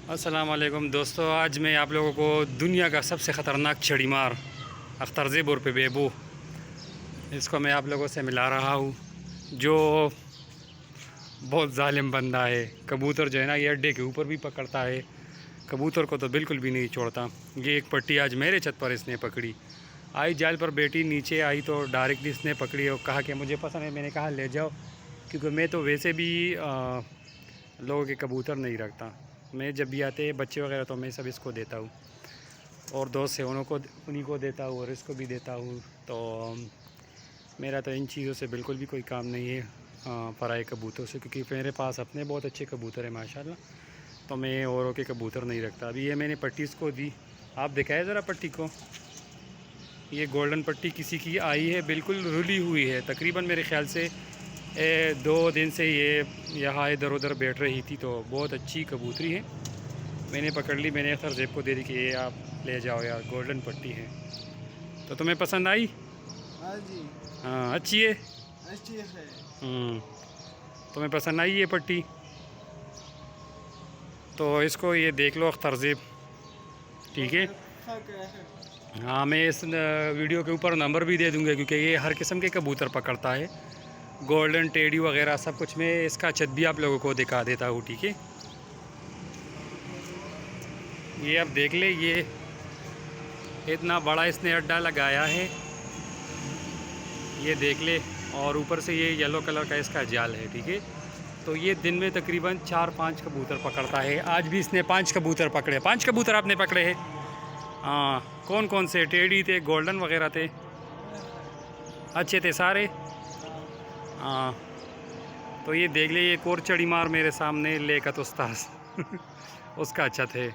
अस्सलाम वालेकुम दोस्तों, आज मैं आप लोगों को दुनिया का सबसे ख़तरनाक चिड़ीमार अख्तर पे बेबू, इसको मैं आप लोगों से मिला रहा हूँ। जो बहुत जालिम बंदा है। कबूतर जो है ना, ये अड्डे के ऊपर भी पकड़ता है, कबूतर को तो बिल्कुल भी नहीं छोड़ता। ये एक पट्टी आज मेरे छत पर इसने पकड़ी, आई जाल पर बेटी, नीचे आई तो डायरेक्टली इसने पकड़ी और कहा कि मुझे पसंद है। मैंने कहा ले जाओ, क्योंकि मैं तो वैसे भी लोगों के कबूतर नहीं रखता। मैं जब भी आते हैं बच्चे वगैरह तो मैं सब इसको देता हूँ, और दोस्त है उन्हीं को देता हूँ और इसको भी देता हूँ। तो मेरा तो इन चीज़ों से बिल्कुल भी कोई काम नहीं है, पराए कबूतरों से, क्योंकि मेरे पास अपने बहुत अच्छे कबूतर हैं माशाल्लाह। तो मैं औरों के कबूतर नहीं रखता। अभी ये मैंने पट्टी इसको दी, आप दिखाए ज़रा पट्टी को। ये गोल्डन पट्टी किसी की आई है, बिल्कुल रुली हुई है। तकरीबन मेरे ख़्याल से 2 दिन से ये यहाँ इधर उधर बैठ रही थी। तो बहुत अच्छी कबूतरी है, मैंने पकड़ ली। मैंने अख्तर को दे दी कि ये आप ले जाओ यार, गोल्डन पट्टी है। तो तुम्हें पसंद आई? हाँ जी, हाँ अच्छी है। अच्छी है। तुम्हें पसंद आई ये पट्टी? तो इसको ये देख लो अख्तर, ठीक है। हाँ, मैं इस वीडियो के ऊपर नंबर भी दे दूँगा, क्योंकि ये हर किस्म के कबूतर पकड़ता है, गोल्डन टेडी वगैरह सब कुछ। मैं इसका छत भी आप लोगों को दिखा देता हूँ, ठीक है। ये अब देख ले, ये इतना बड़ा इसने अड्डा लगाया है, ये देख ले। और ऊपर से ये येलो कलर का इसका जाल है, ठीक है। तो ये दिन में तकरीबन 4-5 कबूतर पकड़ता है। आज भी इसने 5 कबूतर पकड़े। 5 कबूतर आपने पकड़े हैं? हाँ, कौन कौन से? टेडी थे, गोल्डन वगैरह थे, अच्छे थे सारे। हाँ, तो ये देख ले, एक और चड़ी मार मेरे सामने लेकत उस्ताद उसका अच्छा थे।